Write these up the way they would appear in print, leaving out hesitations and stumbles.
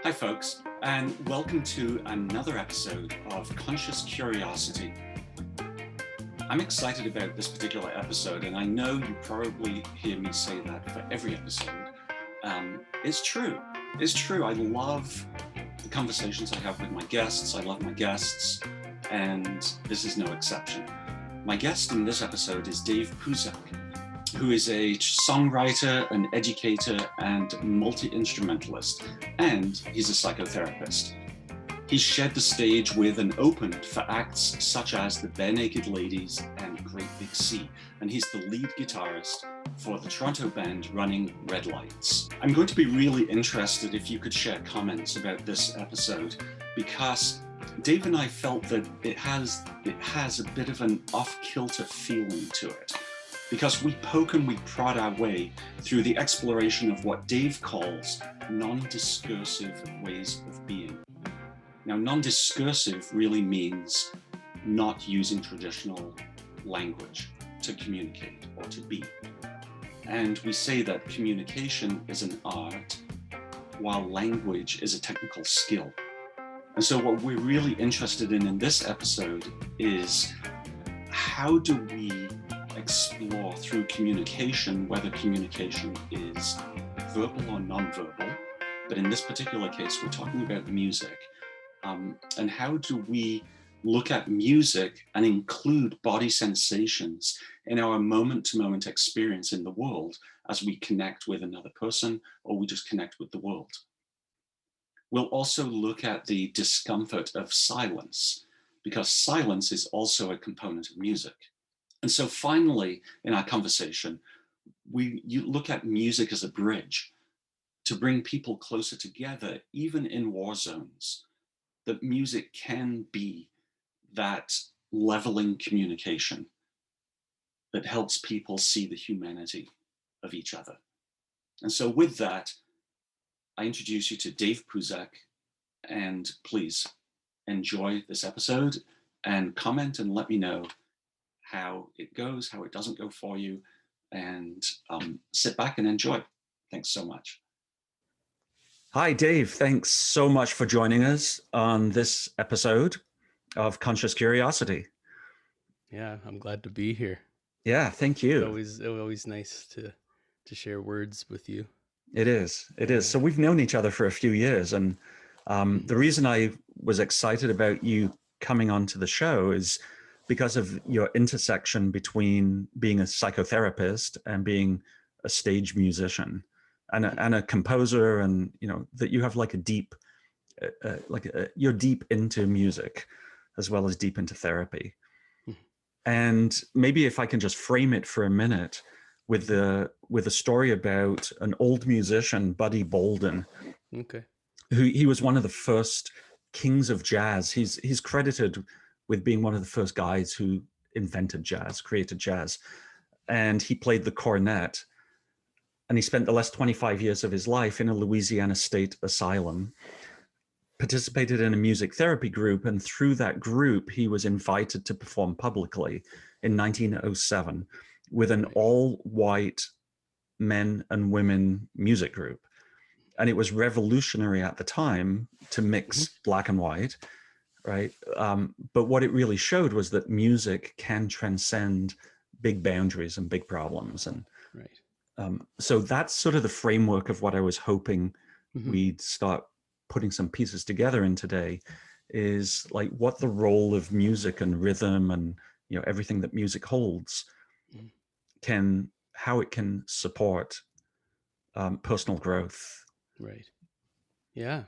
Hi, folks, and welcome to another episode of Conscious Curiosity. I'm excited about this particular episode, and I know you probably hear me say that for every episode. It's true. It's true. I love the conversations I have with my guests. I love my guests, and this is no exception. My guest in this episode is Dave Puzak, who is a songwriter, an educator, and multi-instrumentalist, and he's a psychotherapist. He's shared the stage with and opened for acts such as the Bare Naked Ladies and Great Big Sea, and he's the lead guitarist for the Toronto band Running Red Lights. I'm going to be really interested if you could share comments about this episode, because Dave and I felt that it has a bit of an off-kilter feeling to it, because we poke and we prod our way through the exploration of what Dave calls non-discursive ways of being. Now, non-discursive really means not using traditional language to communicate or to be. And we say that communication is an art, while language is a technical skill. And so what we're really interested in this episode is, how do we explore through communication whether communication is verbal or non-verbal, but in this particular case we're talking about music, and how do we look at music and include body sensations in our moment-to-moment experience in the world as we connect with another person or we just connect with the world. We'll also look at the discomfort of silence, because silence is also a component of music. And so finally, in our conversation, you look at music as a bridge to bring people closer together, even in war zones. That music can be that leveling communication that helps people see the humanity of each other. And so with that, I introduce you to Dave Puzak, and please enjoy this episode and comment and let me know how it goes, how it doesn't go for you, and sit back and enjoy. Thanks so much. Hi, Dave. Thanks so much for joining us on this episode of Conscious Curiosity. Yeah, I'm glad to be here. Yeah, thank you. Always nice to share words with you. It is. So we've known each other for a few years, and the reason I was excited about you coming onto the show is because of your intersection between being a psychotherapist and being a stage musician and a composer, and that you have like a deep, you're deep into music as well as deep into therapy. And maybe if I can just frame it for a minute with a story about an old musician, Buddy Bolden. Okay. He was one of the first kings of jazz. He's credited with being one of the first guys who invented jazz, created jazz. And he played the cornet. And he spent the last 25 years of his life in a Louisiana state asylum, participated in a music therapy group. And through that group, he was invited to perform publicly in 1907 with an all-white men and women music group. And it was revolutionary at the time to mix black and white, right? But what it really showed was that music can transcend big boundaries and big problems. And so that's sort of the framework of what I was hoping we'd start putting some pieces together in today, is like what the role of music and rhythm and everything that music holds how it can support personal growth. Right. Yeah.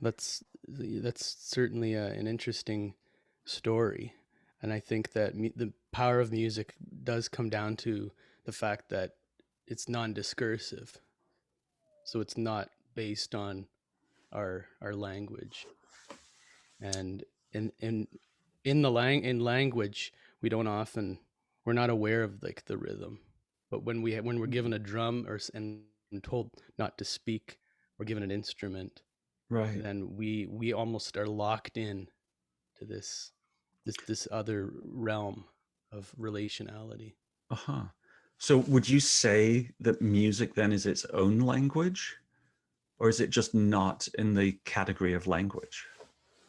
That's certainly an interesting story. And I think that the power of music does come down to the fact that it's non-discursive. So it's not based on our language. And in language, we're not aware of like the rhythm. But when we're given a drum and told not to speak, or given an instrument, right, then we almost are locked in to this other realm of relationality. So would you say that music then is its own language, or is it just not in the category of language?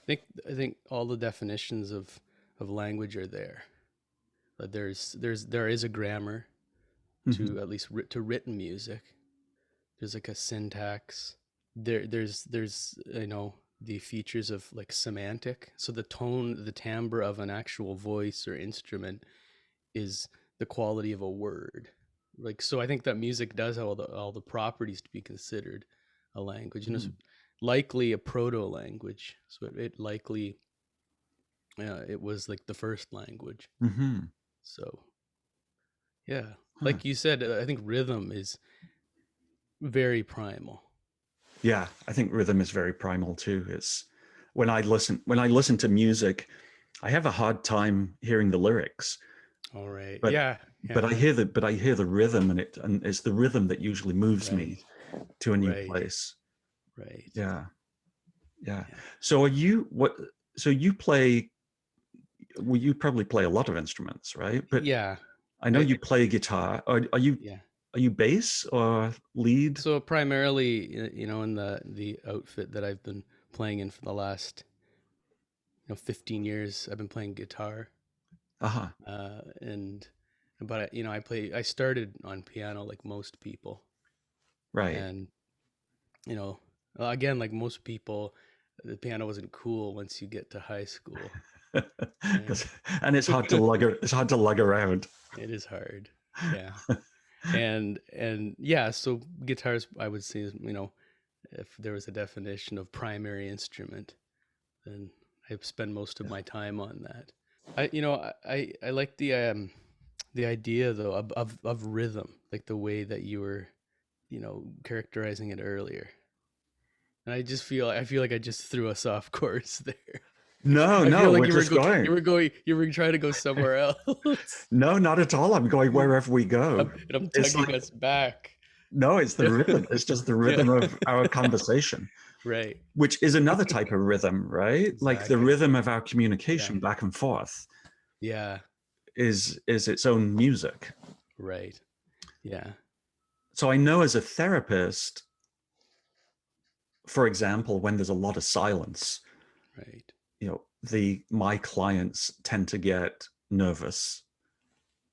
I think all the definitions of language are there. But there is a grammar Hmm. to at least to written music. There's like a syntax. There's the features of like semantic. So the tone, the timbre of an actual voice or instrument is the quality of a word. Like, so I think that music does have all the properties to be considered a language. And it's likely a proto language. So it likely it was like the first language. Mm-hmm. So yeah, Huh. like you said, I think rhythm is very primal. Yeah, I think rhythm is very primal too. It's when I listen to music, I have a hard time hearing the lyrics, All right. but Yeah. but Yeah. I hear the rhythm, and it's the rhythm that usually moves Right. me to a new Right. place. Right. Yeah, yeah. Yeah. So are you what? So you play? Well, you probably play a lot of instruments, right? But Yeah. I know I you play guitar. Are you yeah. are you bass or lead? So primarily, in the outfit that I've been playing in for the last 15 years, I've been playing guitar. Uh-huh. And but I started on piano like most people, Right. and you know again, like most people, the piano wasn't cool once you get to high school, right? And it's hard to lug around. It is hard. Yeah. And yeah, so guitars, I would say, if there was a definition of primary instrument, then I spend most of my time on that. I like the idea though of rhythm, like the way that you were, characterizing it earlier. And I feel like I just threw us off course there. No, I feel no, like we're just going. you were trying to go somewhere else. No, not at all. I'm going wherever we go. And I'm It's tugging like, us back. no, it's the rhythm. It's just the Yeah. rhythm of our conversation, Right. which is another type of rhythm, right? Like the Exactly. rhythm of our Yeah. communication back and forth Yeah. is its own music. Right. Yeah. So I know as a therapist, for example, when there's a lot of silence, Right. my clients tend to get nervous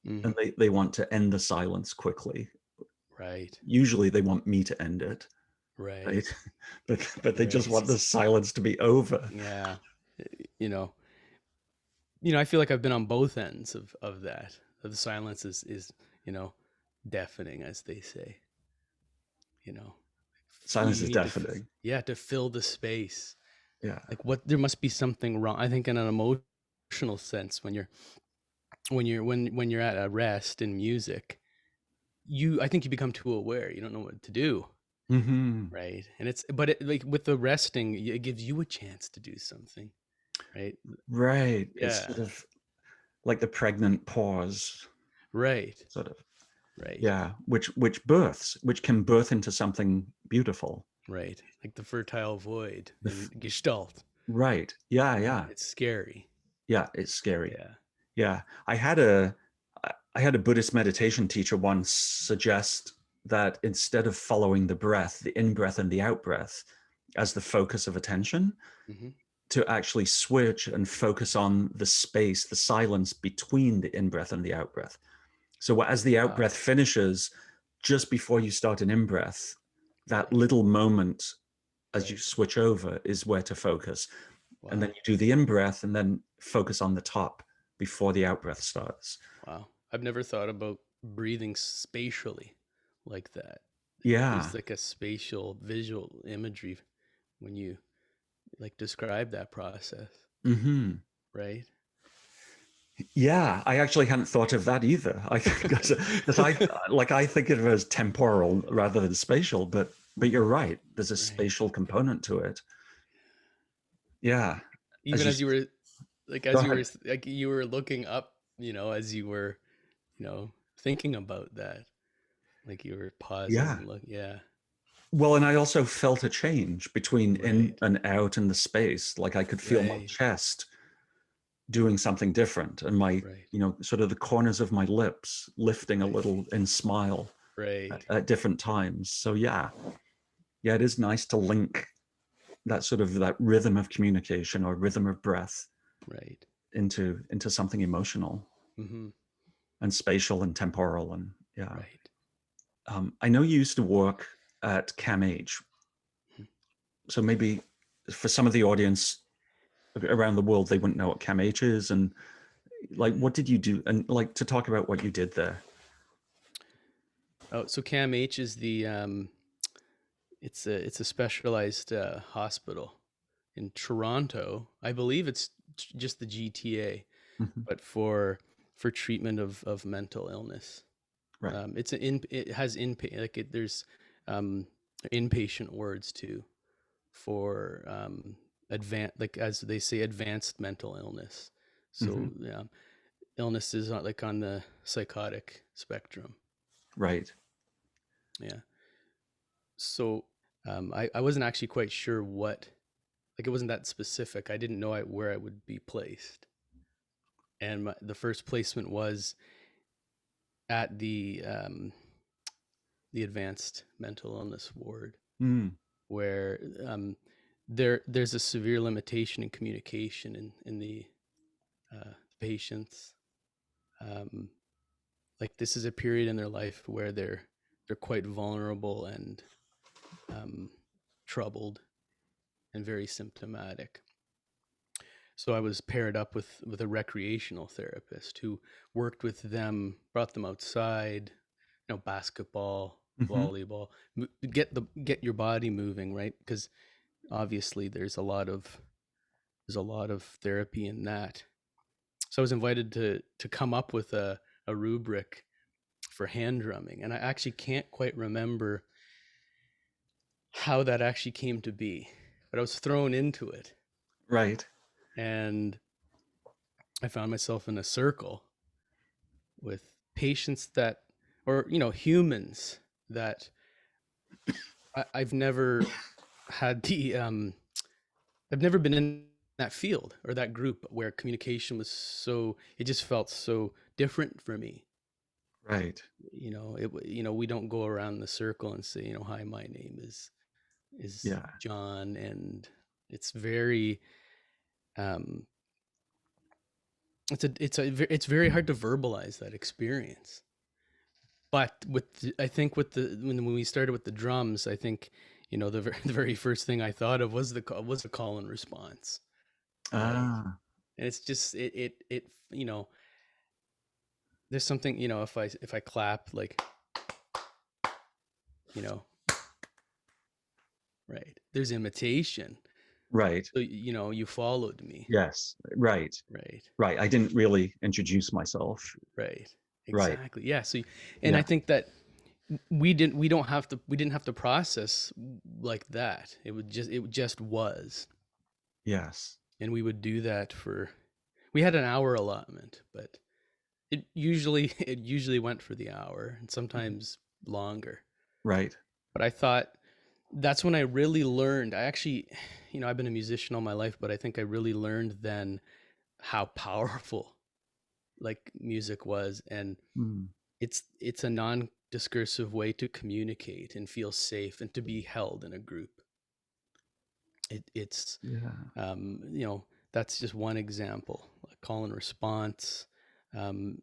Hmm. and they want to end the silence quickly. Right. Usually they want me to end it, Right. right? but they just want Right. the silence to be over. Yeah. You know, I feel like I've been on both ends of that. The silence is, you know, deafening, as they say. You know, Silence you is need to, deafening. yeah, to fill the space. Yeah. Like there must be something wrong. I think in an emotional sense, when you're at a rest in music, I think you become too aware. You don't know what to do. Hmm. Right. And but like with the resting, it gives you a chance to do something. Right. Right. It's Yeah. sort of like the pregnant pause, Right. sort of. Right. Yeah. Which can birth into something beautiful. Right. Like the fertile void The in Gestalt. Right. Yeah. Right. Yeah. It's scary. Yeah. It's scary. Yeah. Yeah. I had a Buddhist meditation teacher once suggest that instead of following the breath, the in-breath and the out-breath as the focus of attention, Hmm. to actually switch and focus on the space, the silence between the in-breath and the out-breath. So as the Wow. out-breath finishes, just before you start an in-breath, that Right. little moment as you Right. switch over is where to focus. And then Wow. you do the in-breath and then focus on the top before the out-breath starts. Wow. I've never thought about breathing spatially like that. Yeah. There's like a spatial visual imagery when you like describe that process, Hmm. right? Yeah, I actually hadn't thought of that either. I because I think of it as temporal rather than spatial, but you're right. There's a Right. spatial component to it. Yeah, as Even you as you were like go as you were ahead. like you were looking up, as you were, thinking about that. Like you were pausing Yeah. and look, yeah. Well, and I also felt a change between in Right. and out in the space. Like I could feel my Right. chest doing something different, and my Right. sort of the corners of my lips lifting a Right. little in smile Right. at different times. So yeah, Yeah, it is nice to link that sort of that rhythm of communication or rhythm of breath Right. into something emotional Mm-hmm. and spatial and temporal. And yeah, Right. I know you used to work at CAMH, so maybe for some of the audience around the world, they wouldn't know what CAMH is. And like, Mm-hmm. what did you do? And like, to talk about what you did there. Oh, so CAMH is the it's a specialized hospital in Toronto. I believe it's just the GTA, Mhm. but for treatment of mental illness. Right. It has there's um, inpatient wards too for advanced, like as they say, advanced mental illness. Hmm. So yeah, illness is not like on the psychotic spectrum. Right. Yeah. So I wasn't actually quite sure what, like it wasn't that specific. I didn't know where I would be placed. And the first placement was at the advanced mental illness ward, Mm. where there's a severe limitation in communication in the patients. Um, like this is a period in their life where they're quite vulnerable and um, troubled and very symptomatic. So I was paired up with a recreational therapist who worked with them, brought them outside, basketball, Hmm. volleyball, get your body moving, right? Because obviously there's a lot of therapy in that. So I was invited to come up with a rubric for hand drumming, and I actually can't quite remember how that actually came to be, but I was thrown into it, Right. and I found myself in a circle with patients that, or humans that I've never had the I've never been in that field or that group where communication was so, it just felt so different for me. Right. We don't go around the circle and say, hi, my name is Yeah. John, and it's very um it's very hard to verbalize that experience. But I think with when we started with the drums, I think the very first thing I thought of was the call and response, right? Ah. And it's just there's something, if I clap, like, you know right, there's imitation. Right. So you followed me, Yes. Right. right? Right. I didn't really introduce myself. Right, Right. exactly, yeah. So and I Yeah. think that we didn't have to process like that. It just was. Yes. And we would do that for, we had an hour allotment, but it usually went for the hour and Mhm. sometimes longer. Right. But I thought that's when I really learned. I actually, I've been a musician all my life, but I think I really learned then how powerful like music was. And Mm. it's a non-discursive way to communicate and feel safe and to be held in a group. It's Yeah. um, you know that's just one example, like call and response. um,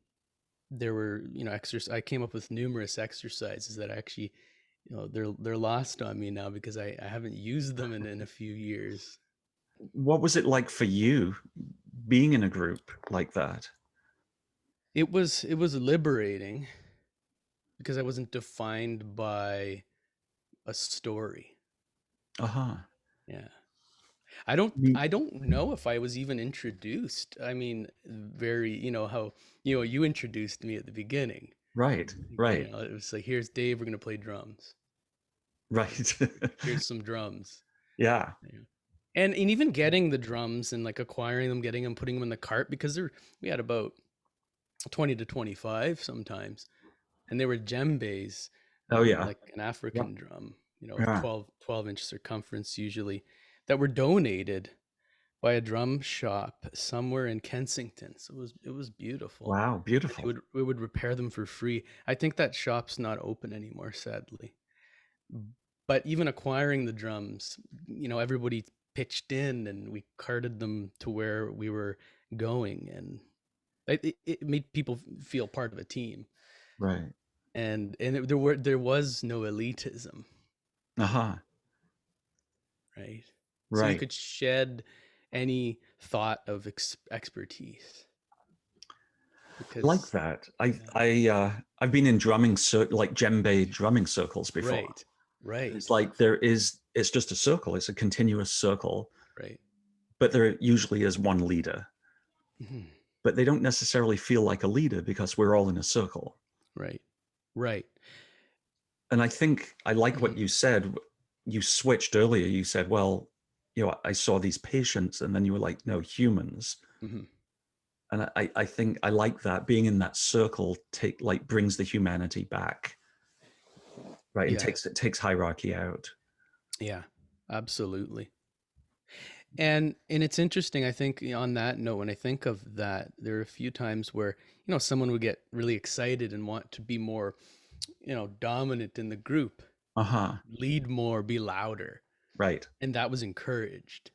there were, exercise, I came up with numerous exercises that actually, they're lost on me now because I haven't used them in a few years. What was it like for you being in a group like that? It was liberating because I wasn't defined by a story. Uh-huh. Yeah. I don't You- I don't know if I was even introduced. I mean, very, how, you introduced me at the beginning. Right. Right. It was like, here's Dave, we're gonna play drums. Right. Here's some drums. Yeah. Yeah. And even getting the drums and like acquiring them, getting them, putting them in the cart, because we had about 20 to 25 sometimes, and they were djembes, Oh yeah. like an Yep. African drum, of Yeah. 12-inch circumference usually, that were donated by a drum shop somewhere in Kensington. So it was beautiful. Wow. And Beautiful. we would repair them for free. I think that shop's not open anymore, sadly. but even acquiring the drums, everybody pitched in and we carted them to where we were going, and it made people feel part of a team. Right. And there was no elitism, Uh-huh. right? So you Right. could shed any thought of expertise Like because that. yeah, I've been in like djembe drumming circles before. right, And it's right, like it's just a circle. It's a continuous circle, right, but there usually is one leader. mhm, But they don't necessarily feel like a leader because we're all in a circle. right, right. And I think I like Mhm, what you said. You switched earlier. You said, well, I saw these patients, and then you were like, no, humans. mhm. And I think I like that. Being in that circle brings the humanity back, right? And Yeah, takes hierarchy out. yeah, absolutely. And it's interesting. I think on that note, when I think of that, there are a few times where someone would get really excited and want to be more dominant in the group, Uh-huh. lead more, be louder, Right. and that was encouraged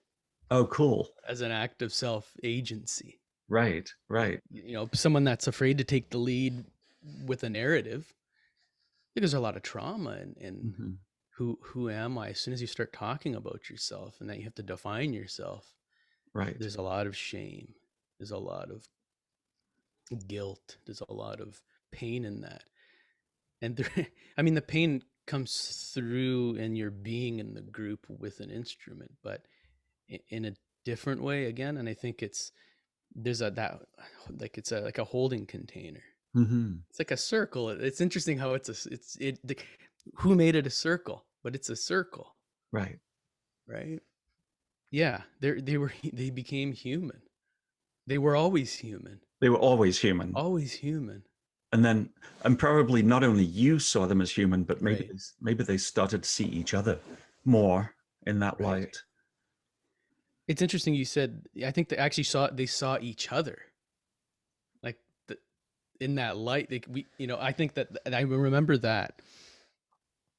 Oh, cool. as an act of self agency. Right. Like, Right. someone that's afraid to take the lead with a narrative, because there's a lot of trauma in Hmm. who am I. As soon as you start talking about yourself and that you have to define yourself, Right. there's a lot of shame, there's a lot of guilt, there's a lot of pain in that. And there, I mean, the pain comes through in your being in the group with an instrument, but in a different way again. And I think there's a that like it's a like a holding container. Hmm. It's like a circle. It's interesting how who made it a circle, but it's a circle, Right. right? Yeah, they became human. They were always human, They were always human. always human, And then, and probably not only you saw them as human, but right? maybe they started to see each other more in that Right. light. It's interesting you said. I think they saw each other like the, in that light. I think that, and I remember that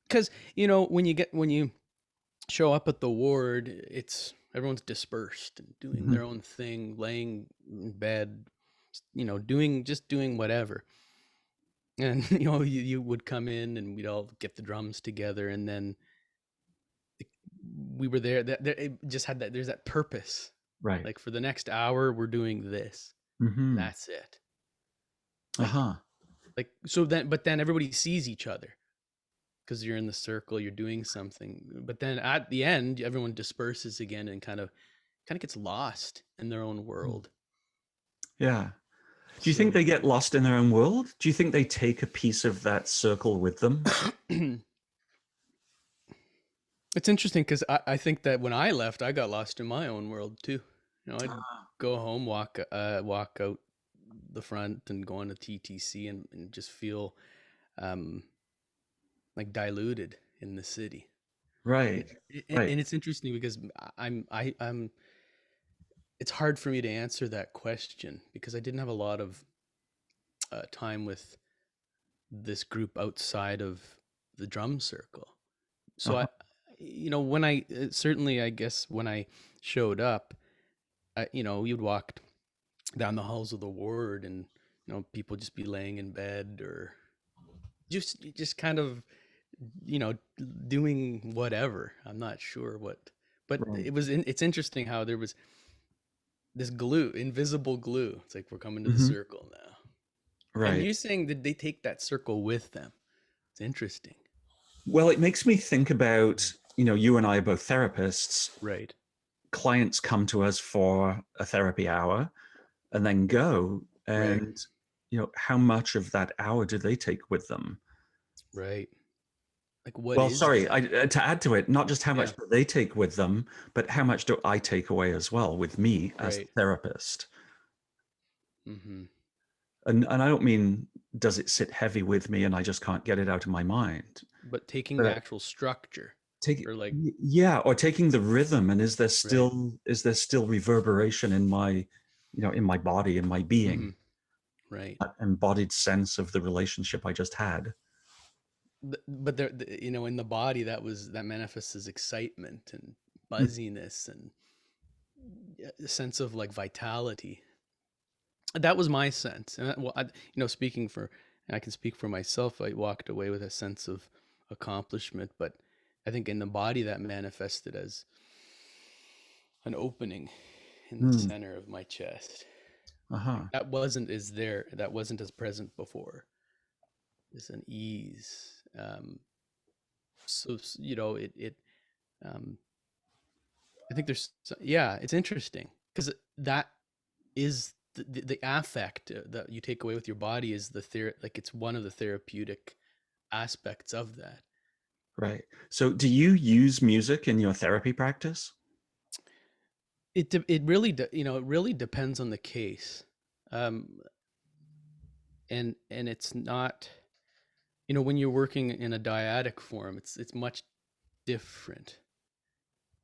because when you show up at the ward, it's everyone's dispersed and doing Hmm. their own thing, laying in bed, doing whatever. And you would come in and we'd all get the drums together, and then we were there. That it just had that. There's that purpose. Right. Like for the next hour, we're doing this. And Hmm. that's it. Like Uh-huh. but then everybody sees each other because you're in the circle, you're doing something. But then at the end, everyone disperses again and kind of gets lost in their own world. Yeah. Do you think So they get lost in their own world? Do you think they take a piece of that circle with them? it's interesting because I think that when I left, I got lost in my own world too. I'd go home, walk out the front and go on a TTC and just feel um, like diluted in the city. And, Right. Right. and it's interesting because I'm it's hard for me to answer that question because I didn't have a lot of time with this group outside of the drum circle. So Uh-huh. when I certainly, I guess when I showed up, you'd walk down the halls of the ward and people just be laying in bed or just kind of you know doing whatever. I'm not sure what, but Right. it's interesting how there was this glue, invisible glue. It's like we're coming to the Hmm. circle now. And Right. you're saying that they take that circle with them. It's interesting. Well, it makes me think about, you and I are both therapists. Right. Clients come to us for a therapy hour and then go. Right. And, how much of that hour do they take with them? Right. Like what Well, is sorry, that? to add to it, not just how Yeah. much do they take with them, but how much do I take away as well with me as the Right. therapist? Mm-hmm. And I don't mean does it sit heavy with me and I just can't get it out of my mind, But taking the but actual structure take or like yeah, or taking the rhythm, and right. is there still reverberation in my, in my body, in my being, Mm-hmm. Right. that embodied sense of the relationship I just had? but there, in the body, that manifests as excitement and Mm. buzziness and a sense of like vitality. That was my sense. And speaking for, and I can speak for myself, I walked away with a sense of accomplishment, but I think in the body that manifested as an opening in the Mm. center of my chest. Like Uh-huh. that wasn't as present before. It's an ease. So, um, I think yeah, it's interesting because that is the affect that you take away with your body is like it's one of the therapeutic aspects of that. Right. So do you use music in your therapy practice? It really it really depends on the case, um, and it's not, when you're working in a dyadic form, it's much different.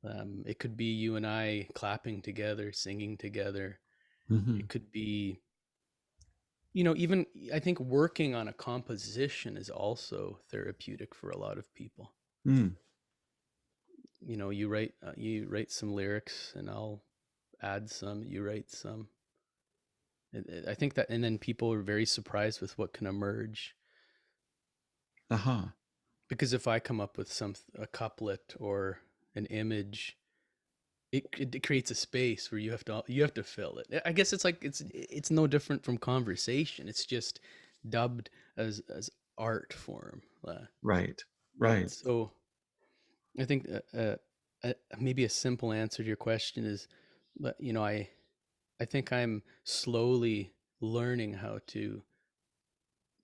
It could be you and I clapping together, singing together. Hmm. It could be, even I think working on a composition is also therapeutic for a lot of people. Mm. You write some lyrics and I'll add some, you write some. I think that, and then people are very surprised with what can emerge. Uh-huh. Because if I come up with a couplet or an image, it creates a space where you have to fill it. I guess it's no different from conversation. It's just dubbed as art form. Right. Right. Right. So I think maybe a simple answer to your question is, but I think I'm slowly learning how to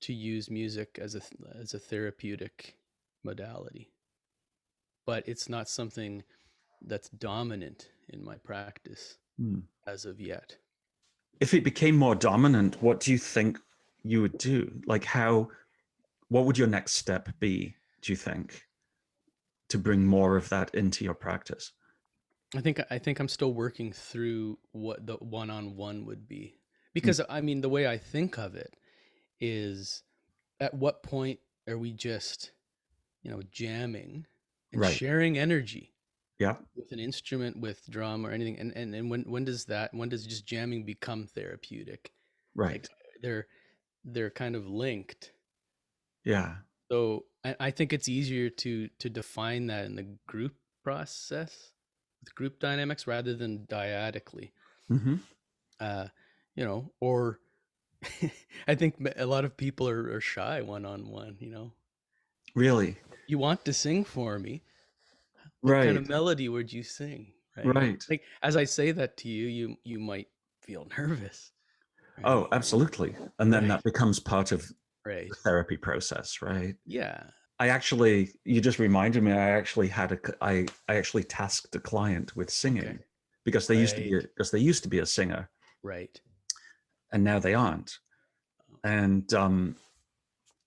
use music as a therapeutic modality, but it's not something that's dominant in my practice Mm. as of yet. If it became more dominant, what do you think you would do? Like what would your next step be, do you think, to bring more of that into your practice? I think I'm still working through what the one-on-one would be, Mm. because I mean the way I think of it is, at what point are we just jamming and Right. sharing energy Yeah. with an instrument, with drum or anything, and when does just jamming become therapeutic? Like Right. they're kind of linked. Yeah. So I think it's easier to define that in the group process with group dynamics rather than dyadically. Hmm. Uh, or I think a lot of people are shy one on one. Really. You want to sing for me? What kind Right. of melody would you sing? Right? Right. Like as I say that to you, you might feel nervous. Oh, Right? absolutely. And then Right. that becomes part of the Right. therapy process, right? Yeah. You just reminded me, I actually tasked a client with Okay. singing because Right. they used to be a singer Right. and now they aren't. Okay.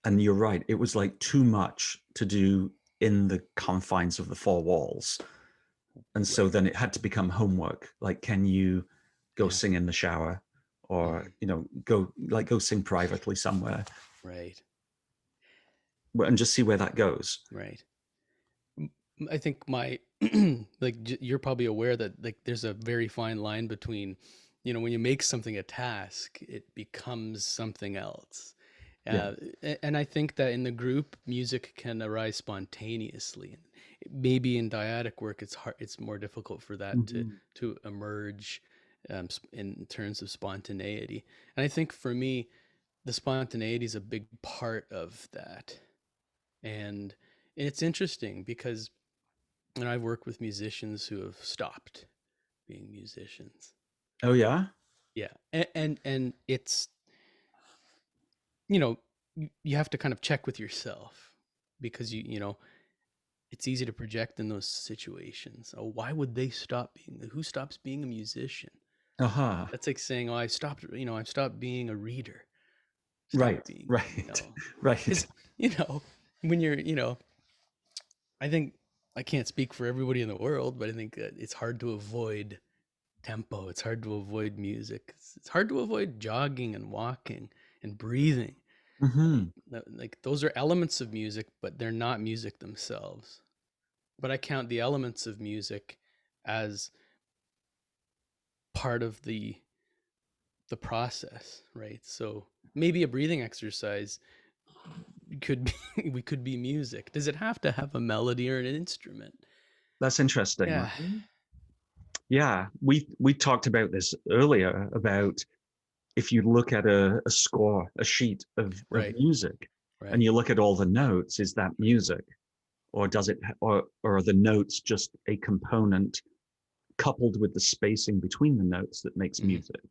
And you're right, it was like too much to do in the confines of the four walls. And so Right. then it had to become homework. Like, can you go Yeah. sing in the shower or, Mhm. go sing privately somewhere Right. and just see where that goes. Right. I think like you're probably aware that like there's a very fine line between, when you make something a task, it becomes something else. Yeah. And I think that in the group, music can arise spontaneously. Maybe in dyadic work, it's more difficult for that to Mhm. to emerge, in terms of spontaneity. And I think for me, the spontaneity is a big part of that. And it's interesting because, I've worked with musicians who have stopped being musicians. Oh, yeah. Yeah. And it's, you know, you have to kind of check with yourself because it's easy to project in those situations. Oh, why would they stop who stops being a musician? Uh-huh. That's like saying, oh, I've stopped being a reader. Stop Right. being, Right. Right. because, you know, when you're, I think I can't speak for everybody in the world, but I think that it's hard to avoid tempo. It's hard to avoid music. It's hard to avoid jogging and walking and breathing. Hmm. Like those are elements of music, but they're not music themselves. But I count the elements of music as part of the process, right? So maybe a breathing exercise could be we could be music. Does it have to have a melody or an instrument? That's interesting. Yeah. Yeah, we talked about this earlier about if you look at a score, a sheet of Right. music, and Right. you look at all the notes, is that music, or does it, or are the notes just a component coupled with the spacing between the notes that makes Hmm. music?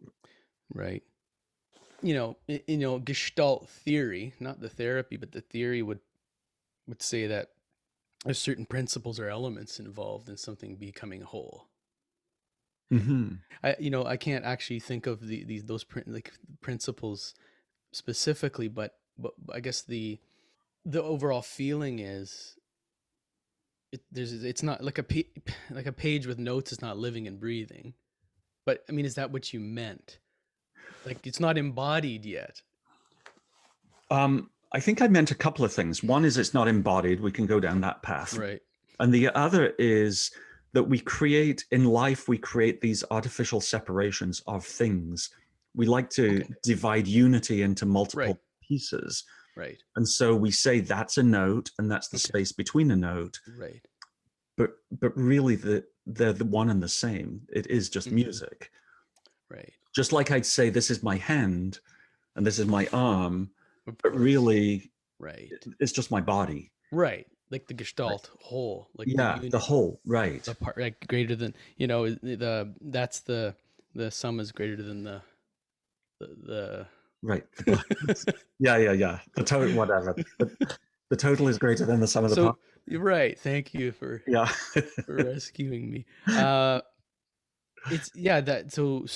Right. Gestalt theory, not the therapy, but the theory would say that there's certain principles or elements involved in something becoming whole. Hmm. I can't actually think of those like principles specifically, but I guess the overall feeling is it's not like like a page with notes is not living and breathing. But I mean, is that what you meant? Like it's not embodied yet. I think I meant a couple of things. One is it's not embodied. We can go down that path. Right. And the other is that we create in life, we create these artificial separations of things. We like to Okay. divide unity into Right. multiple pieces. Right. And so we say that's a note and that's the Okay. space between a note. Right. But really they're the one and the same. It is just Hmm. music. Right. Just like I'd say this is my hand and this is my arm, Of but course. really Right. it's just my body. Right. Like the Right. Gestalt whole, like the Yeah, the unity, whole, right. the part, like greater than, that's the sum is greater than the Right. Yeah, yeah, yeah. The total, whatever. The total is greater than the sum of the so parts. you're right. Thank you Yeah. for rescuing me. It's yeah, that so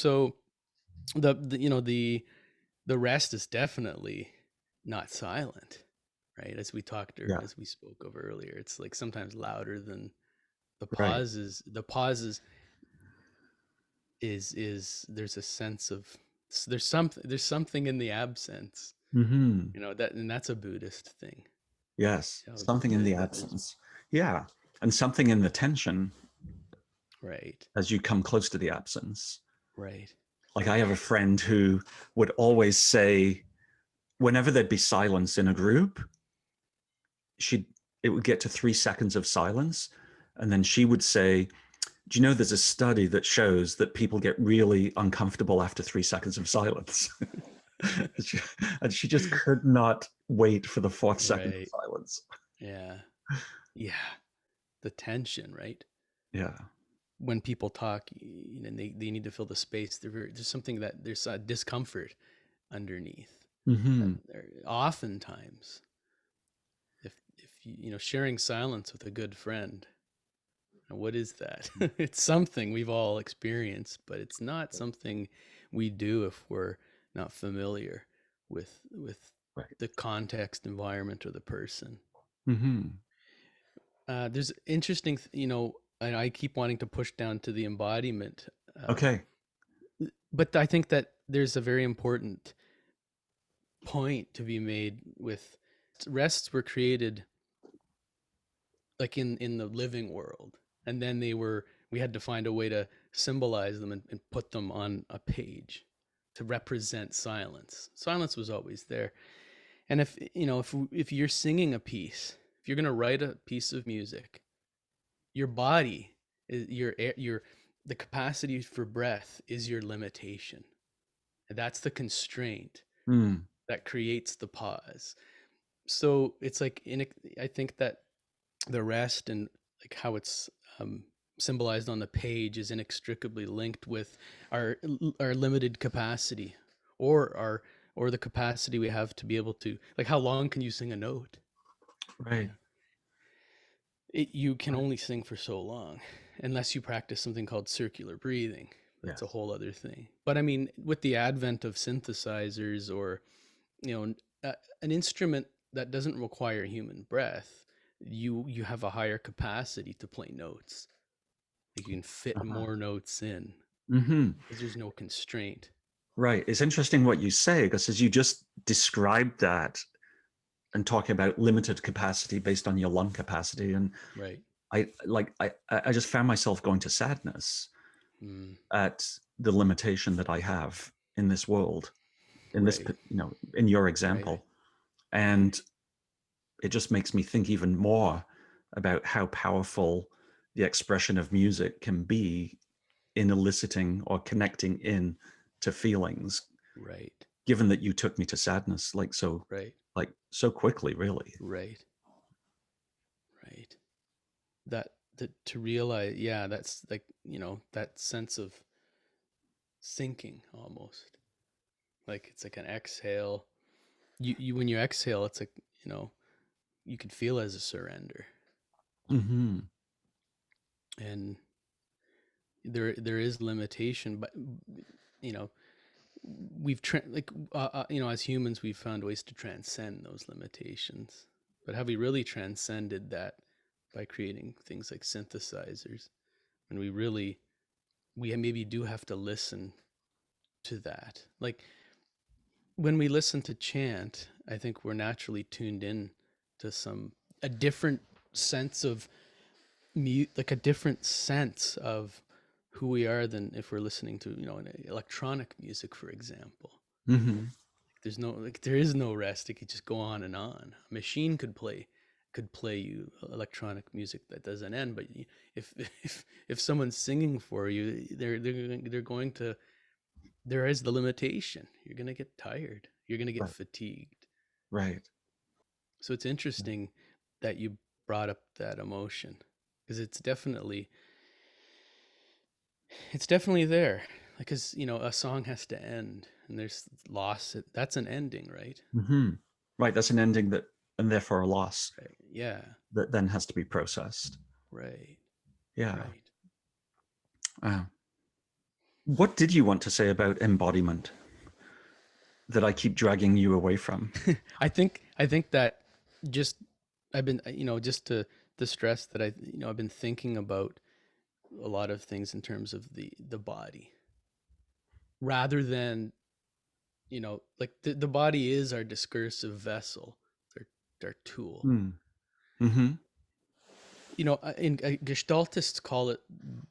the rest is definitely not silent, right? As we talked or Yeah. as we spoke of earlier, it's like sometimes louder than the Right. pauses. The pauses is there's a sense of there's something in the absence, Hmm. that and that's a Buddhist thing. Yes. Just Something in the there's absence. Yeah. And something in the tension right, as you come close to the absence. right, Like I have a friend who would always say, whenever there'd be silence in a group, she'd it would get to 3 seconds of silence. And then she would say, do you know there's a study that shows that people get really uncomfortable after 3 seconds of silence? she, and she just could not wait for the fourth second of right, silence. yeah, yeah. The tension, right? Yeah. When people talk, and they need to fill the space. There's something that there's a discomfort underneath. Hmm. Oftentimes, if sharing silence with a good friend, what is that? It's something we've all experienced, but it's not something we do if we're not familiar with Right. the context, environment, or the person. Hmm. There's interesting, and I keep wanting to push down to the embodiment, uh, Okay. but I think that there's a very important point to be made with rests were created like in the living world, and then we had to find a way to symbolize them and put them on a page to represent silence was always there. And if you're singing a piece, if you're going to write a piece of music, your body is your the capacity for breath is your limitation, and that's the constraint Mm. that creates the pause. So it's like I think that the rest and like how it's um, symbolized on the page is inextricably linked with our our limited capacity, or the capacity we have to be able to, like, how long can you sing a note? Right. Yeah, you can only sing for so long unless you practice something called circular breathing. That's a Yes. whole other thing. But I mean, with the advent of synthesizers, or you know an instrument that doesn't require human breath, you have a higher capacity to play notes. Like you can fit Uh-huh. more notes in Hmm. because there's no constraint. Right. It's interesting what you say, because as you just described that and talking about limited capacity based on your lung capacity, and Right. I just found myself going to sadness Mm, at the limitation that I have in this world, in this, right. in your Right. example. And it just makes me think even more about how powerful the expression of music can be in eliciting or connecting in to feelings, Right. given that you took me to sadness Right. like so quickly, really. Right. Right. That to realize, yeah, that's like, that sense of sinking almost. Like it's like an exhale. You when you exhale, it's like, you could feel as a surrender. Mm-hmm. And there is limitation, but you know, as humans we've found ways to transcend those limitations. But have we really transcended that by creating things like synthesizers? And we maybe do have to listen to that. Like when we listen to chant, I think we're naturally tuned in to a different sense of like a different sense of who we are than if we're listening to, an electronic music, for example. Mm-hmm. There is no rest. It could just go on and on. A machine could play you electronic music that doesn't end. But if if someone's singing for you, they're going to, there is the limitation. You're going to get tired. You're going to get Right. fatigued. Right. So it's interesting that you brought up that emotion, because it's definitely there. Like, cause a song has to end, and there's loss. That's an ending, right? Mm-hmm. Right. That's an ending that, and therefore a loss Right. Yeah. that then has to be processed. Right. Yeah. Right. Uh, what did you want to say about embodiment that I keep dragging you away from? I think that just I've been, just to stress that I've been thinking about a lot of things in terms of the body, rather than, like the body is our discursive vessel, our tool. Mm. Mm-hmm. In Gestaltists call it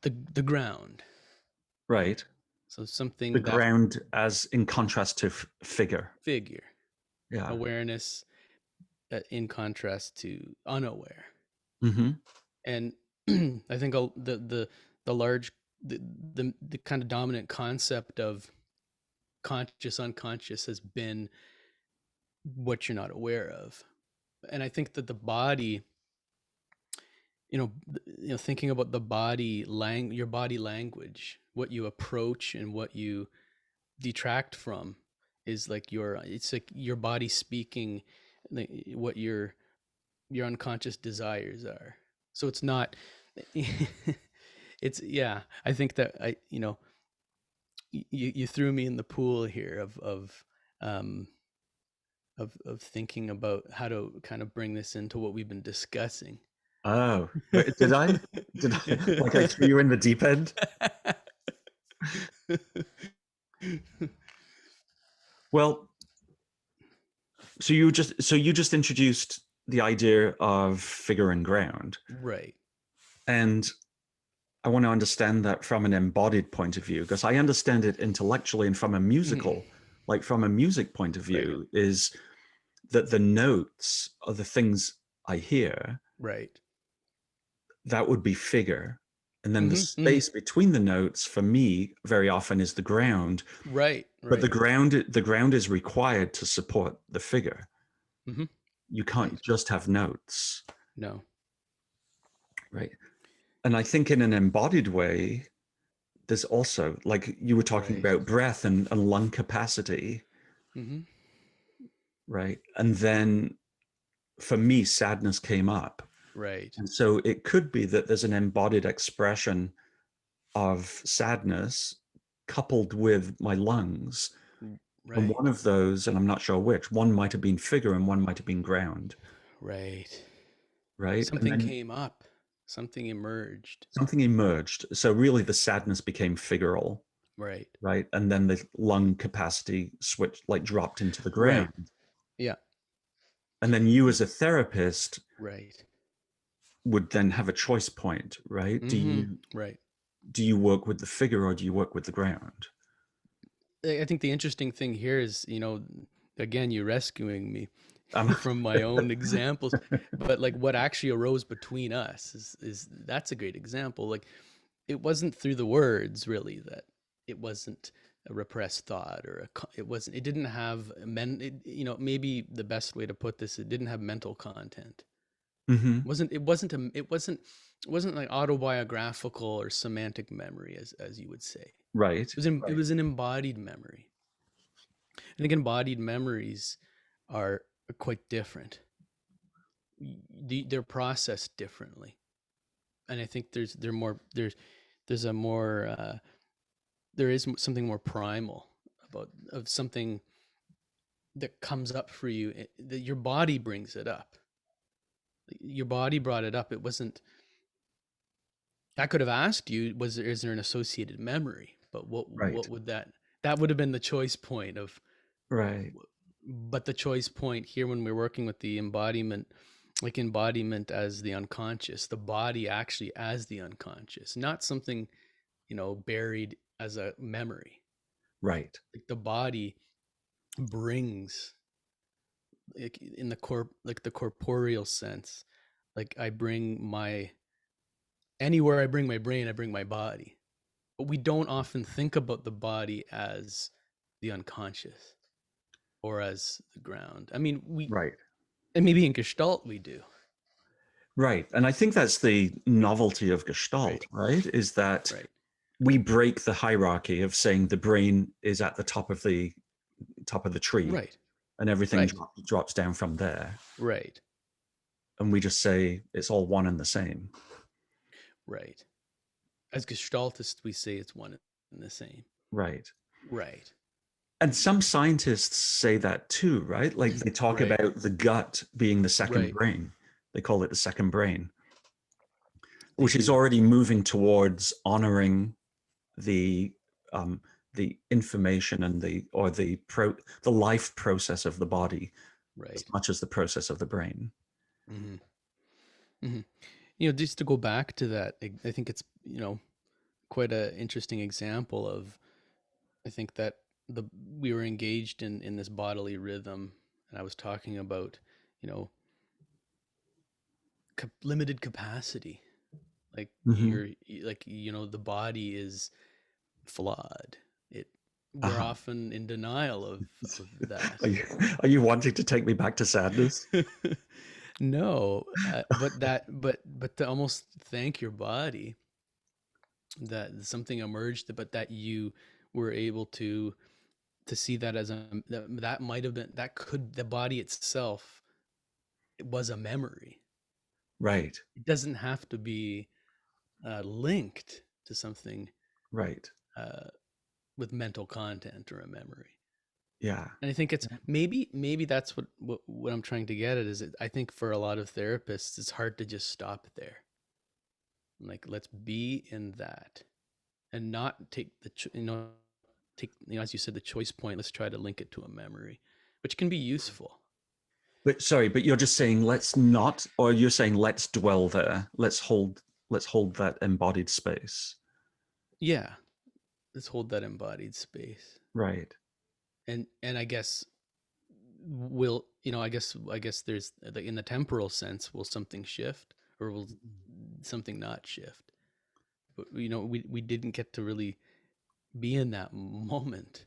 the ground. Right. So The something that ground as in contrast to figure. figure, Yeah. awareness, in contrast to unaware. Mm-hmm. And I think the large the kind of dominant concept of conscious unconscious has been what you're not aware of. And I think that the body, thinking about the your body language, what you approach and what you detract from, is like it's like your body speaking, like, what your unconscious desires are. So it's not it's, yeah, I think that you threw me in the pool here um of thinking about how to kind of bring this into what we've been discussing. Oh, wait, did I? Did I? Like I threw you in the deep end? Well, so you just introduced the idea of figure and ground, Right. and I want to understand that from an embodied point of view, because I understand it intellectually, and from a Mhm. musical, like from a music point of Right. view, is that the notes are the things I hear. Right. That would be figure. And then the Hmm. Hmm. space between the notes for me very often is the ground. Right. But the Right. ground is required to support the figure. Hmm. You Right. can't just have notes, No. right? And I think in an embodied way, there's also, like you were talking Right. about breath and lung capacity, Hmm. right? And then for me, sadness came up. Right. And so it could be that there's an embodied expression of sadness coupled with my lungs. And Right. one of those, and I'm not sure which, one might have been figure and one might have been ground, Right. right? And Something then came up. Something emerged. something emerged. So really the sadness became figural. Right. right? And then the lung capacity switched, like dropped into the Right. ground. Yeah. And then you as a therapist Right. would then have a choice point, right? Mm-hmm. Right. Do you work with the figure or do you work with the ground? I think the interesting thing here is, again, you're rescuing me Um, from my own examples, but like what actually arose between us is that's a great example. Like it wasn't through the words really that it wasn't a repressed thought or it didn't have maybe the best way to put this, it didn't have mental content. mhm. It wasn't like autobiographical or semantic memory as you would say. Right, It was an embodied memory. I think embodied memories are quite different. They're processed differently, and I think there's a more there is something more primal about of something that comes up for you, that your body brings it up. Your body brought it up. It wasn't. I could have asked you, is there an associated memory? But right, what would that would have been the choice point of. right, But the choice point here when we're working with the embodiment, like embodiment as the unconscious, the body actually as the unconscious, not something, buried as a memory. right. Like the body brings, like in like the corporeal sense, like anywhere I bring my brain, I bring my body. But we don't often think about the body as the unconscious or as the ground. I mean, Right. and maybe in Gestalt we do. Right. And I think that's the novelty of Right. Gestalt, right? Is that Right. we break the hierarchy of saying the brain is at the top of the tree Right. and everything Right. drops down from there. Right. And we just say it's all one and the same. Right. As Gestaltists, we say it's one and the same. Right. Right. And some scientists say that too, right? Like they talk Right. about the gut being the second Right. brain. They call it the second brain, They which is do. already moving towards honoring the information and the life process of the body as Right. much as the process of the brain. Mm-hmm. Mm-hmm. Just to go back to that, I think it's, quite an interesting example of, I think that the we were engaged in this bodily rhythm, and I was talking about, you know, limited capacity. Like Mm-hmm. the body is flawed. It We're Uh-huh. often in denial of that. Are you, are you wanting to take me back to sadness? No, but to almost thank your body that something emerged, but that you were able to see that as that might have been, that could, the body itself, it was a memory. Right, It doesn't have to be linked to something right. uh, with mental content or a memory. Yeah. And I think it's maybe that's what I'm trying to get at is I think for a lot of therapists it's hard to just stop there. Like let's be in that and not take as you said, the choice point. Let's try to link it to a memory, which can be useful. But sorry, but you're just saying let's not, or you're saying let's dwell there. Let's hold that embodied space. Yeah, let's hold that embodied space. Right. And I guess will I guess there's in the temporal sense, will something shift or will something not shift? But we didn't get to really be in that moment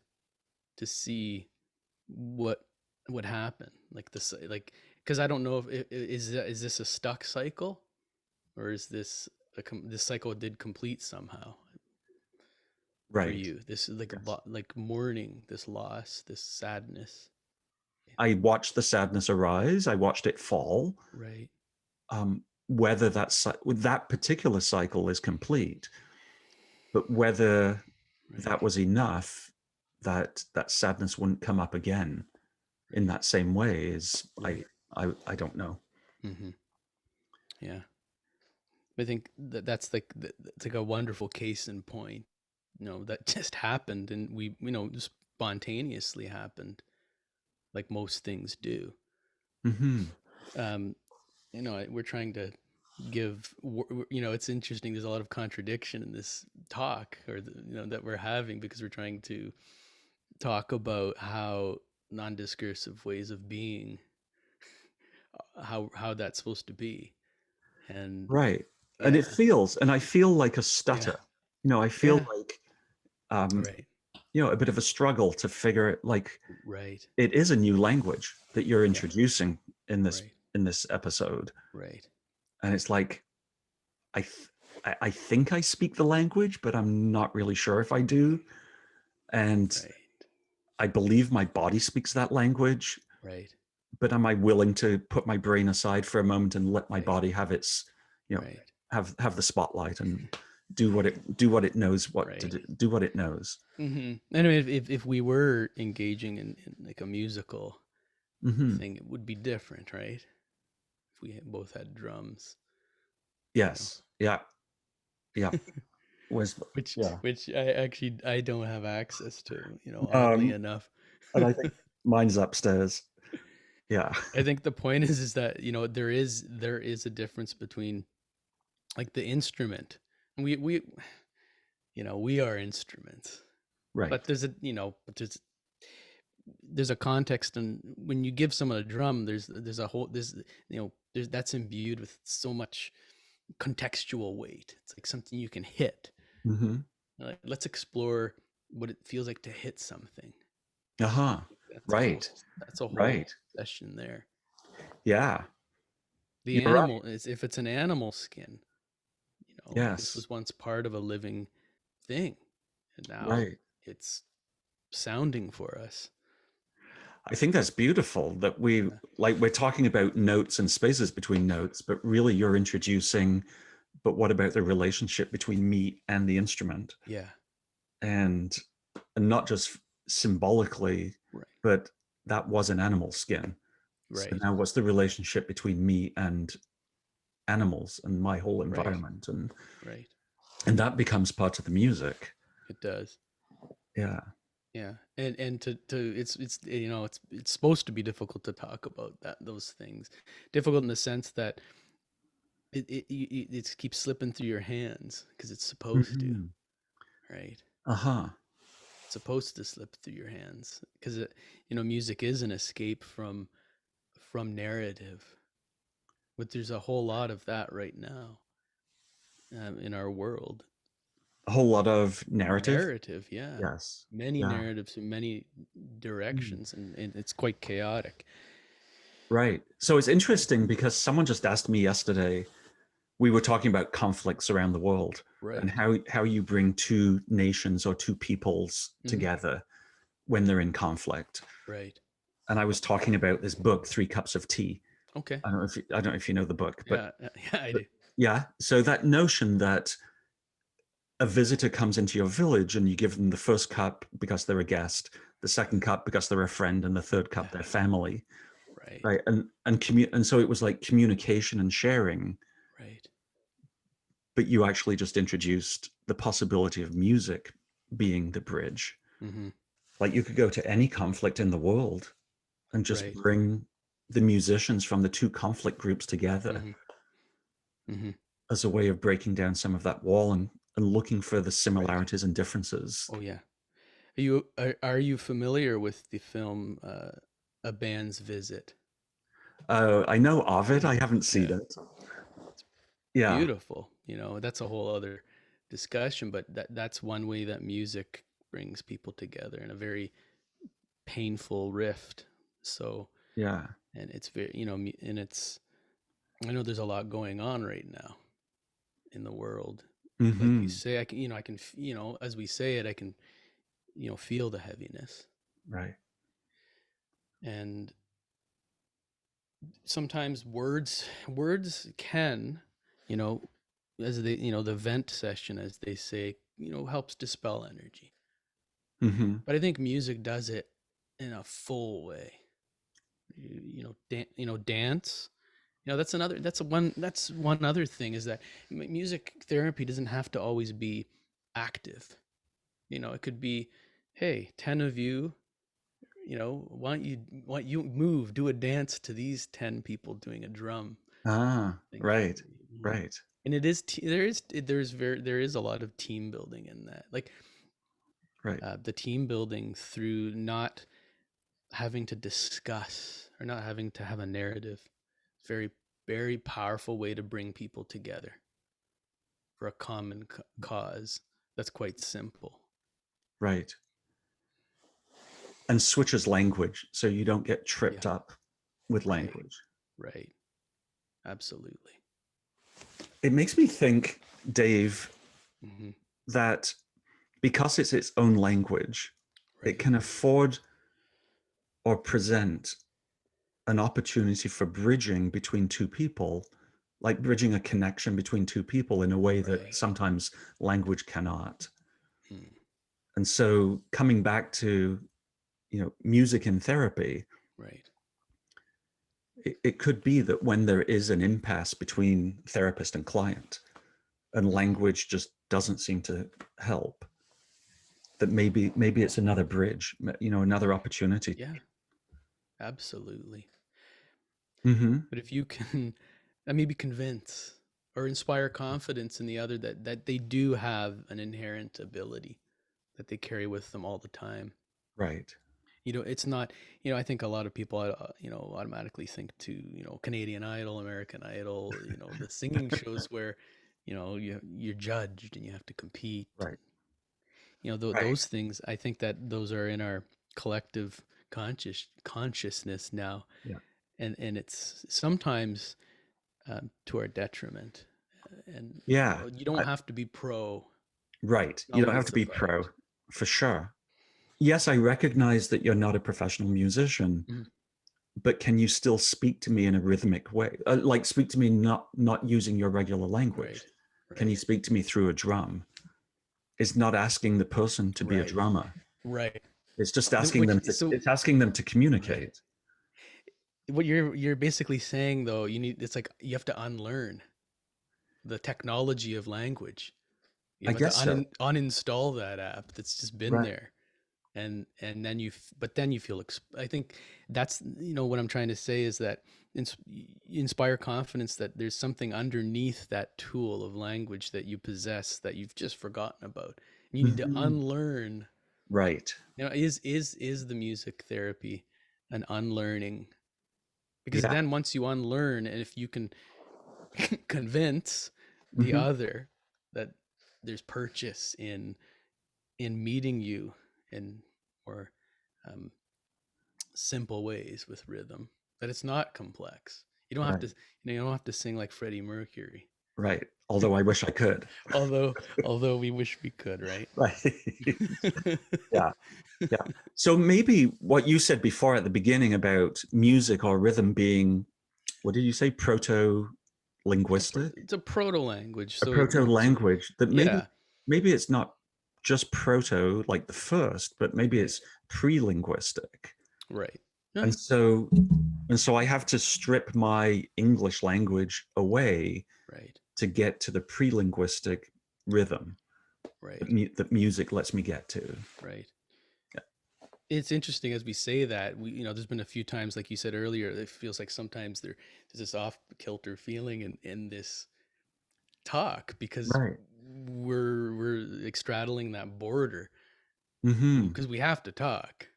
to see what would happen, like this, like, because I don't know if is this a stuck cycle, or is this this cycle did complete somehow for Right. you, this is like Yes. like mourning this loss, this sadness. I watched the sadness arise. I watched it fall. Right. Whether that particular cycle is complete, but whether Right. that was enough that sadness wouldn't come up again in Right. that same way is Right. I don't know. Mm-hmm. Yeah, I think that's like it's like a wonderful case in point that just happened, and we, spontaneously happened, like most things do. Mm-hmm. Um, we're trying to it's interesting. There's a lot of contradiction in this talk, or that we're having, because we're trying to talk about how non-discursive ways of being, how that's supposed to be, and Right. And yeah, and I feel like a yeah, stutter. I feel yeah, like, um, right, a bit of a struggle to figure it. Like, right, it is a new language that you're yeah, introducing right, in this episode, right, and it's like I th- I think I speak the language, but I'm not really sure if I do. And right, I believe my body speaks that language, right, but am I willing to put my brain aside for a moment and let my right, body have its, you know, right, have the spotlight and do what it knows what to right. do what it knows. And I mean, if we were engaging in like a musical Hmm. thing, it would be different, right? If we both had drums, you know. Yes. Yeah. Yeah. Was which yeah. which I don't have access to, oddly Um, enough. and I think mine's upstairs. Yeah. I think the point is that, there is a difference between, like, the instrument. We are instruments, Right. but there's a context, and when you give someone a drum, there's a whole there's there's that's imbued with so much contextual weight. It's like something you can hit. Hmm. Like, let's explore what it feels like to hit something. Uh-huh. That's a whole Right. that's a whole Right. session there. Yeah. The You're right. animal is, if it's an animal skin, this Yes. was once part of a living thing, and now Right. it's sounding for us. I think that's beautiful that Yeah. we're talking about notes and spaces between notes, but really you're introducing, but what about the relationship between me and the instrument? Yeah. And not just symbolically, Right. but that was an animal skin. So Right. now what's the relationship between me and animals and my whole Right. environment? Right. And that becomes part of the music. It does. Yeah. Yeah. And to it's supposed to be difficult to talk about those things. Difficult in the sense that it keeps slipping through your hands because it's supposed to, Hmm. right? Uh-huh. It's supposed to slip through your hands because music is an escape from narrative, but there's a whole lot of that right now, in our world. A whole lot of narrative. Narrative, yeah. Yes. Many Yeah. narratives in many Mm. directions, and it's quite chaotic. Right. So it's interesting because someone just asked me yesterday, we were talking about conflicts around the world and Right. how you bring two nations or two peoples Hmm. together when they're in conflict. Right. And I was talking about this book, Three Cups of Tea. Okay. I don't know if you know the book, Yeah. Yeah, I but do. yeah. So that notion that a visitor comes into your village and you give them the first cup because they're a guest, the second cup because they're a friend, and the third cup Yeah. their family, Right. right? And so it was like communication and sharing, Right. but you actually just introduced the possibility of music being the bridge. Hmm. Like, you could go to any conflict in the world and just Right. bring the musicians from the two conflict groups together Hmm. Hmm. as a way of breaking down some of that wall and looking for the Right. similarities and differences. Oh yeah. Are you familiar with the film, A Band's Visit? I know of it. Yeah. I haven't seen Yeah. it. Yeah. Beautiful. That's a whole other discussion, but that's one way that music brings people together in a very painful rift. So, Yeah. and it's very, and it's, I know there's a lot going on right now in the world. Like you Hmm. say, I can, as we say it, I can, feel the heaviness. Right. And sometimes words can, you know, as they, the vent session, as they say, helps dispel energy. Hmm. But I think music does it in a full way. Dance. That's one other thing, is that music therapy doesn't have to always be active. It could be, hey, 10 of you, why don't you move, do a dance to these 10 people doing a drum Ah, thing for right, me. right, And there is a lot of team building in that. Like right, the team building through not having to discuss or not having to have a narrative. Very, very powerful way to bring people together for a common cause that's quite simple. right. And switches language so you don't get tripped Yeah, up with right, language. right. Absolutely. It makes me think, Dave, Hmm. that because it's its own language, it Right, can afford or present an opportunity for bridging between two people, like bridging a connection between two people in a way that right. sometimes language cannot. Mm, And so coming back to, music in therapy, right. it could be that when there is an impasse between therapist and client and Hmm. language just doesn't seem to help, that maybe it's another bridge, another opportunity. Yeah, absolutely. Mm-hmm. But if you can maybe convince or inspire confidence in the other that they do have an inherent ability that they carry with them all the time. Right. It's not, I think a lot of people, automatically think to, Canadian Idol, American Idol, the singing shows where, you're judged and you have to compete. Right. Right. Those things, I think that those are in our collective consciousness now. Yeah. And it's sometimes to our detriment. And, Yeah. you don't have to be pro, Right. not You don't what have to it's be about. pro, for sure. Yes, I recognize that you're not a professional musician, Mhm. but can you still speak to me in a rhythmic way? Like speak to me not using your regular Right, language. Can you right, speak to me through a drum? It's not asking the person to be a right, drummer. right. It's just Which, it's asking them to right. communicate. What you're basically saying though, it's like you have to unlearn the technology of language. You I have to guess so. uninstall that app that's just been Right. there. And then but then you feel I think that's, what I'm trying to say is that ins- inspire confidence that there's something underneath that tool of language that you possess that you've just forgotten about. And you need to Mhm. unlearn. Right. Is the music therapy an unlearning? Because Yeah. then once you unlearn, and if you can convince the Hmm. other that there's purchase in meeting you in more um, simple ways with rhythm, that it's not complex. You don't have Right. to, you don't have to sing like Freddie Mercury. Right. Although I wish I could. Although we wish we could, right? Right. Yeah. Yeah. So maybe what you said before at the beginning about music or rhythm being, what did you say, proto linguistic? It's a proto language, A so proto language that yeah, maybe it's not just proto like the first, but maybe right, it's pre-linguistic. right, yeah, And so I have to strip my English language away right, to get to the pre-linguistic rhythm that, right, that music lets me get to. right. Yeah. It's interesting as we say that there's been a few times, like you said earlier, it feels like sometimes there's this off kilter feeling in this talk because Right. we're straddling that border Mm-hmm. because we have to talk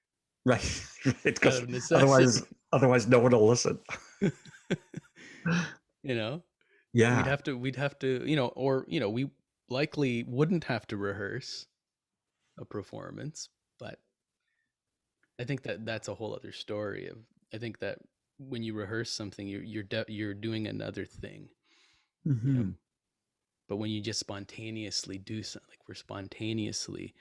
Right. out Because of necessity. otherwise no one will listen. you know Yeah. we'd have to, or we likely wouldn't have to rehearse a performance, but I think that that's a whole other story of, I think that when you rehearse something, you're doing another thing, you know Mm-hmm. but when you just spontaneously do something, like we're spontaneously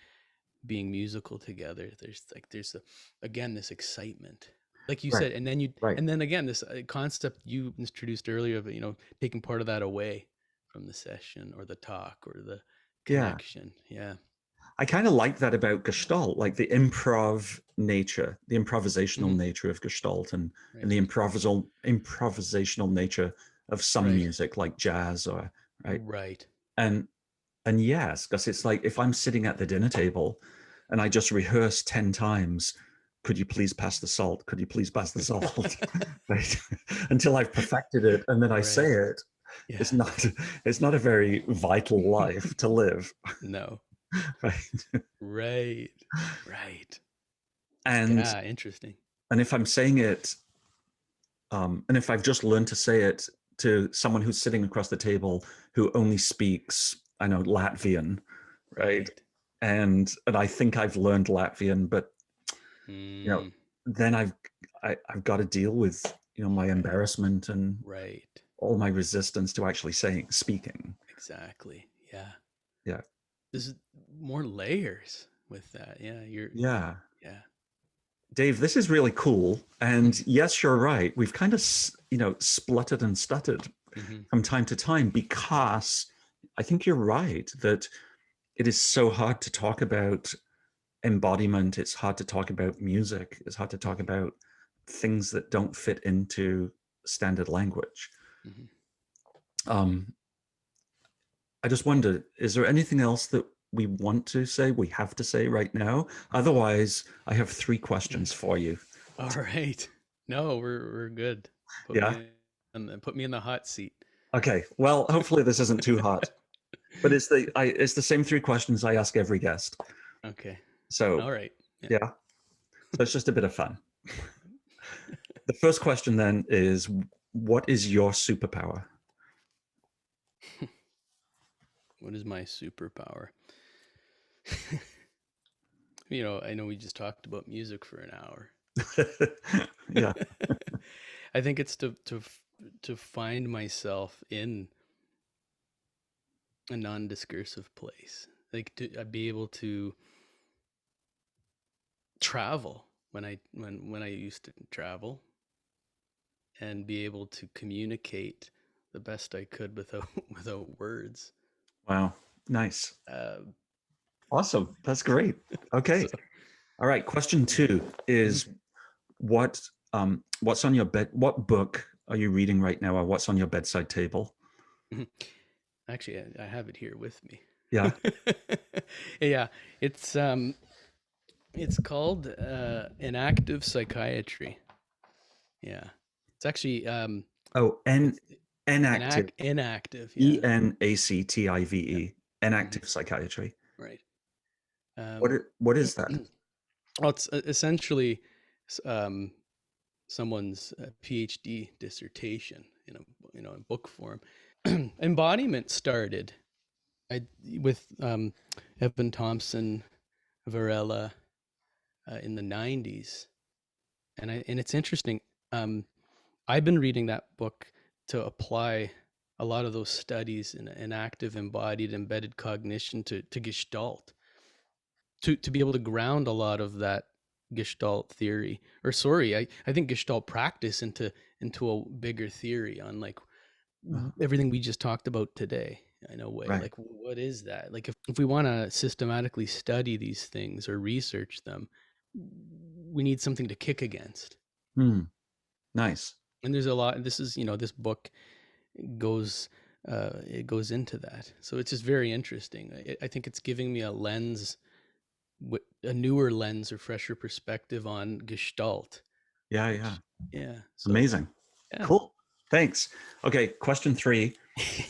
being musical together, there's again this excitement, like you Right. said, Right. and then again this concept you introduced earlier of, taking part of that away from the session or the talk or the Yeah. connection. Yeah. I kind of like that about Gestalt, like the improv nature, the improvisational Hmm. nature of Gestalt, and Right, the improvisational nature of some right, music like jazz or right. right, And And yes, because it's like if I'm sitting at the dinner table and I just rehearse 10 times, could you please pass the salt? Could you please pass the salt? Right? Until I've perfected it and then I say Right. it, Yeah. it's not a very vital life to live. No. Right. Right. Right. And Yeah. Interesting. and if I'm saying it, and if I've just learned to say it to someone who's sitting across the table who only speaks, I know, Latvian, right? Right. And I think I've learned Latvian, but you know, Mm, then I've got to deal with, you know, my right. embarrassment and Right. all my resistance to actually speaking. Exactly. Yeah. Yeah. There's more layers with that. Yeah. Yeah. Yeah. Dave, this is really cool. And yes, you're right. We've kind of, you know, spluttered and stuttered Mm-hmm. from time to time because I think you're right that it is so hard to talk about embodiment. It's hard to talk about music. It's hard to talk about things that don't fit into standard language. Mm-hmm. Um, I just wonder, is there anything else that we want to say, we have to say right now? Otherwise, I have 3 questions for you. All right. No, we're good. Yeah. Put me in the hot seat. Okay. Well, hopefully this isn't too hot, but it's the same 3 questions I ask every guest. Okay. So All right. Yeah. yeah, so it's just a bit of fun. The first question then is, what is your superpower? What is my superpower? I know we just talked about music for an hour. Yeah. I think it's to find myself in a non-discursive place, like to be able to travel when I used to travel, and be able to communicate the best I could without without words. Wow. Nice. Uh, Awesome. That's great. Okay. so All right. Question yeah. 2 is, what what's on your bed? What book are you reading right now, or what's on your bedside table? Actually, I have it here with me. Yeah. Yeah, it's called Inactive Psychiatry. Yeah, it's actually Oh, it's enactive. inactive. Yeah. Enactive. Mhm. Enactive psychiatry. Right. What Um, what is that? well, it's essentially um, someone's PhD dissertation in book form. Embodiment started I with Evan Thompson Varela in the 90s, and it's interesting. Um, I've been reading that book to apply a lot of those studies in active, embodied, embedded cognition to Gestalt, to be able to ground a lot of that Gestalt theory, or sorry, I think Gestalt practice into a bigger theory on like Oh, everything we just talked about today in a way. right. Like, what is that? Like, if we want to systematically study these things or research them, we need something to kick against. Hmm. Nice. And there's a lot. This is, this book goes, it goes into that. So it's just very interesting. I think it's giving me a lens, a newer lens or fresher perspective on Gestalt, Yeah, yeah. which, yeah. So, Amazing. yeah. Cool. Thanks. Okay, question 3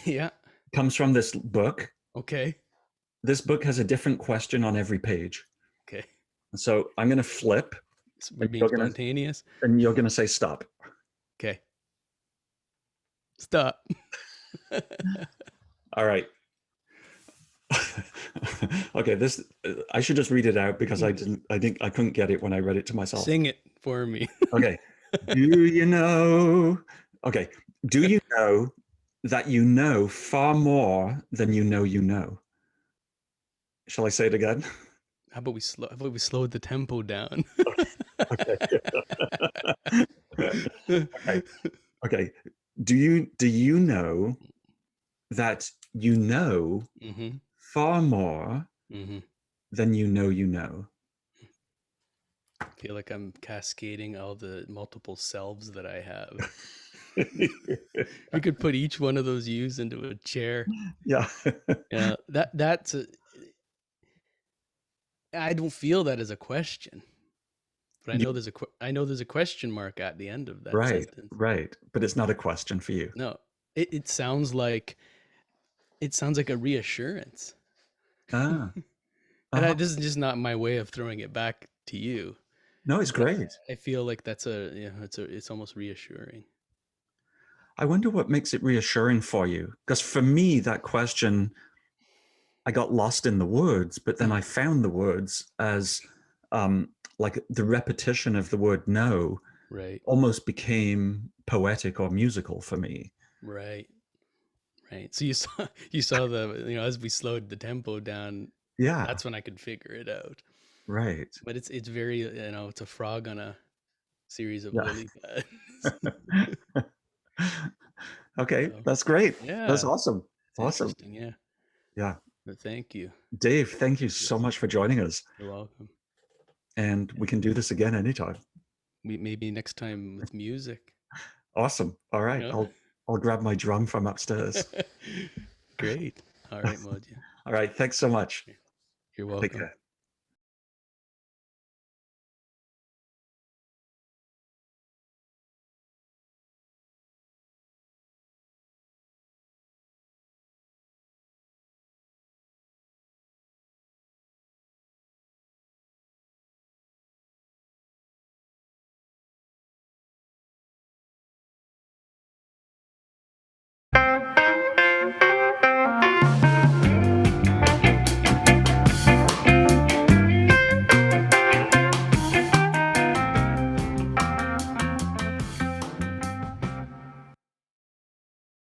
Yeah. comes from this book. Okay. This book has a different question on every page. Okay. So I'm going to flip, So we're and being spontaneous. you're going to say stop. Okay. Stop. All right. Okay, this I should just read it out because I couldn't get it when I read it to myself. Sing it for me. Okay. Do you know? Okay. Do you know that you know far more than you know you know? Shall I say it again? How about how about we slowed the tempo down? Okay. Okay. Okay. Do you know that you know Mm-hmm. far more Mm-hmm. than you know you know? Feel like I'm cascading all the multiple selves that I have. We could put each one of those U's into a chair. Yeah. Yeah, I don't feel that as a question, but I You- know there's a question mark at the end of that right, sentence. right. But it's not a question for you. No, it sounds like a reassurance. Ah, And uh-huh. this is just not my way of throwing it back to you, No, it's but great. I feel like it's almost reassuring. I wonder what makes it reassuring for you. Because for me, that question, I got lost in the words, but then I found the words as like the repetition of the word no Right, almost became poetic or musical for me. right, right. So you saw the as we slowed the tempo down, Yeah, that's when I could figure it out. right. But it's very it's a frog on a series of Yeah. lily pads. Okay, So that's great. That's yeah, awesome. it's Awesome. interesting. Yeah, Yeah. but thank you. Dave, thank you so Yes, much for joining us. you're welcome. And we can do this again anytime. Maybe next time with music. Awesome. All right. Yeah. I'll grab my drum from upstairs. Great. All right, Moja. All right. Thanks so much. You're Take welcome. care.